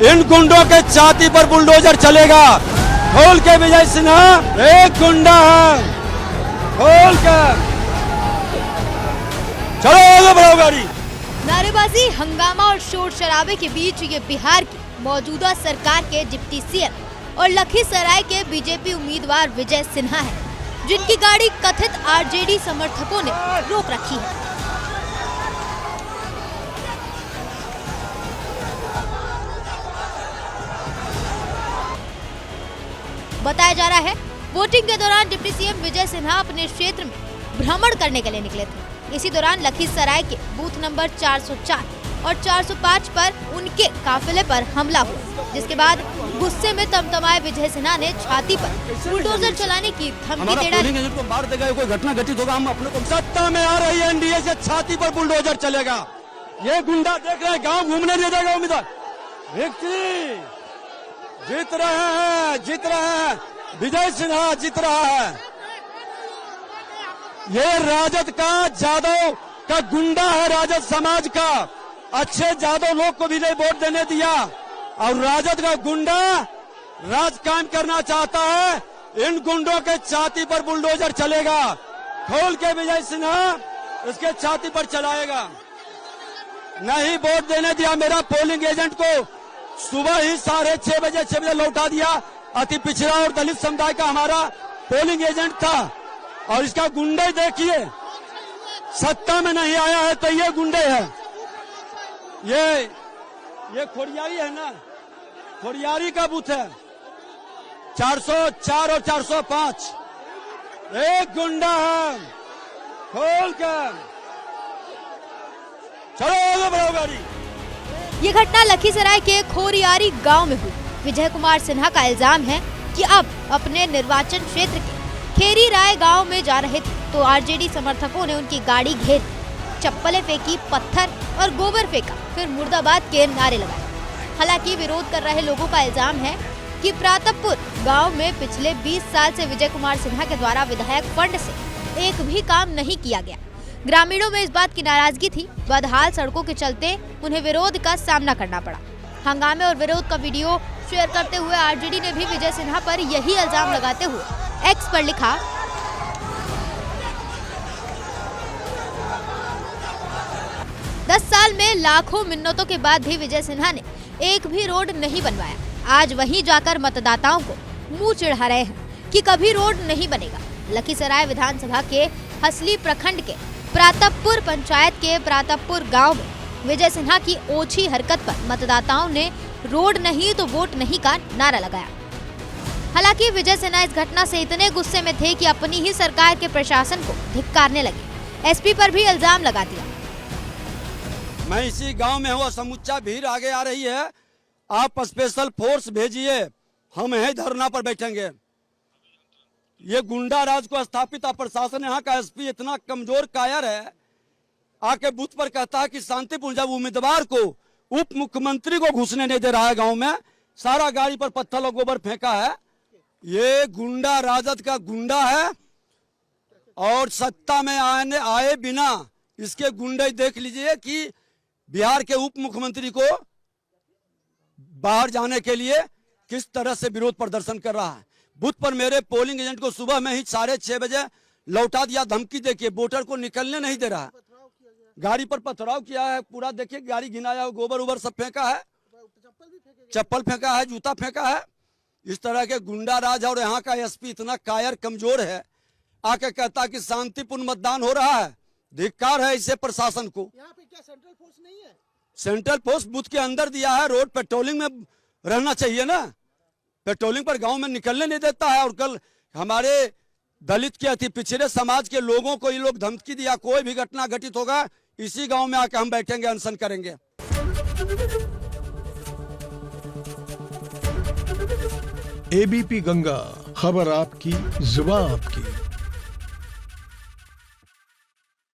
इन गुंडों के छाती पर बुलडोजर चलेगा। खोल के विजय सिन्हा एक गुंडा है, खोल कर चलो आगे बढ़ाओ गाड़ी। नारेबाजी, हंगामा और शोर शराबे के बीच ये बिहार की मौजूदा सरकार के डिप्टी सीएम और लखीसराय के बीजेपी उम्मीदवार विजय सिन्हा है, जिनकी गाड़ी कथित आरजेडी समर्थकों ने रोक रखी है। बताया जा रहा है वोटिंग के दौरान डिप्टी सीएम विजय सिन्हा अपने क्षेत्र में भ्रमण करने के लिए निकले थे। इसी दौरान लखीसराय के बूथ नंबर 404 और 405 पर उनके काफिले पर हमला हुआ, जिसके बाद गुस्से में तमतमाए विजय सिन्हा ने छाती पर बुलडोजर चलाने की धमकी दे डाली। को मार देगा, कोई घटना घटित होगा, हम अपने को सत्ता में आ रही है एनडीए से छाती पर बुलडोजर चलेगा। ये गुंडा देख रहे हैं, गाँव घूमने नहीं देगा उम्मीदवार। जीत रहे हैं विजय सिन्हा जीत रहा है। ये राजद का, जादव का गुंडा है, राजद समाज का। अच्छे जादव लोग को भी नहीं वोट देने दिया और राजद का गुंडा राज कायम करना चाहता है। इन गुंडों के छाती पर बुलडोजर चलेगा। खोल के विजय सिन्हा इसके छाती पर चलाएगा। नहीं वोट देने दिया। मेरा पोलिंग एजेंट को सुबह ही 6:30 बजे लौटा दिया। अति पिछड़ा और दलित समुदाय का हमारा पोलिंग एजेंट था और इसका गुंडे देखिए, सत्ता में नहीं आया है तो ये गुंडे है। ये खोरियारी है ना, खोरियारी का बूथ है 404 और 405। एक गुंडा है, खोल कर चलो आगे बढ़ाओ गाड़ी। ये घटना लखीसराय के खोरियारी गांव में हुई। विजय कुमार सिन्हा का इल्जाम है कि अब अपने निर्वाचन क्षेत्र के खेरी राय गांव में जा रहे थे तो आरजेडी समर्थकों ने उनकी गाड़ी घेर, चप्पलें फेंकी, पत्थर और गोबर फेंका, फिर मुर्दाबाद के नारे लगाए। हालांकि विरोध कर रहे लोगों का इल्जाम है कि प्रातपुर गांव में पिछले 20 साल से विजय कुमार सिन्हा के द्वारा विधायक फंड से एक भी काम नहीं किया गया। ग्रामीणों में इस बात की नाराजगी थी। बदहाल सड़कों के चलते उन्हें विरोध का सामना करना पड़ा। हंगामे और विरोध का वीडियो शेयर करते हुए आरजेडी ने भी विजय सिन्हा पर यही इल्जाम लगाते हुए एक्स पर लिखा, 10 साल में लाखों मिन्नतों के बाद भी विजय सिन्हा ने एक भी रोड नहीं बनवाया। आज वहीं जाकर मतदाताओं को मुंह चिढ़ा रहे हैं कि कभी रोड नहीं बनेगा। लखीसराय विधानसभा के हसली प्रखंड के प्रातपुर पंचायत के प्रातपुर गांव में विजय सिन्हा की ओछी हरकत पर मतदाताओं ने रोड नहीं तो वोट नहीं का नारा लगाया। हालांकि विजय सिन्हा इस घटना से इतने गुस्से में थे कि अपनी ही सरकार के प्रशासन को धिक्कारने लगे। एसपी पर भी इल्जाम लगा दिया। मैं इसी गांव में हूँ, समूचा भीड़ आगे आ रही है, आप स्पेशल फोर्स भेजिए, हम यही धरना पर बैठेंगे। ये गुंडा राज को स्थापित प्रशासन, यहाँ का एसपी इतना कमजोर कायर है, आके बूथ पर कहता है कि शांतिपूर्ण, जब उम्मीदवार को उप मुख्यमंत्री को घुसने नहीं दे रहा है गांव में, सारा गाड़ी पर पत्थर और गोबर फेंका है। ये गुंडा राजद का गुंडा है और सत्ता में आए बिना इसके गुंडे देख लीजिए कि बिहार के उप मुख्यमंत्री को बाहर जाने के लिए किस तरह से विरोध प्रदर्शन कर रहा है। बूथ पर मेरे पोलिंग एजेंट को सुबह में ही 6:30 बजे लौटा दिया, धमकी देके वोटर को निकलने नहीं दे रहा है। गाड़ी पर पथराव किया है, पूरा देखिए गाड़ी घिनाया, गोबर उबर सब फेंका है, चप्पल फेंका है, जूता फेंका है। इस तरह के गुंडा राज। और यहाँ का एसपी इतना कायर कमजोर है, आके कहता कि शांतिपूर्ण मतदान हो रहा है। धिक्कार है इसे प्रशासन को। यहाँ पे क्या सेंट्रल फोर्स नहीं है? सेंट्रल फोर्स बूथ के अंदर दिया है, रोड पेट्रोलिंग में रहना चाहिए ना, पेट्रोलिंग पर गांव में निकलने नहीं देता है। और कल हमारे दलित के अति पिछड़े समाज के लोगों को ये लोग धमकी दिया, कोई भी घटना घटित होगा इसी गांव में आके हम बैठेंगे, अनशन करेंगे। एबीपी गंगा, खबर आपकी, जुबान आपकी।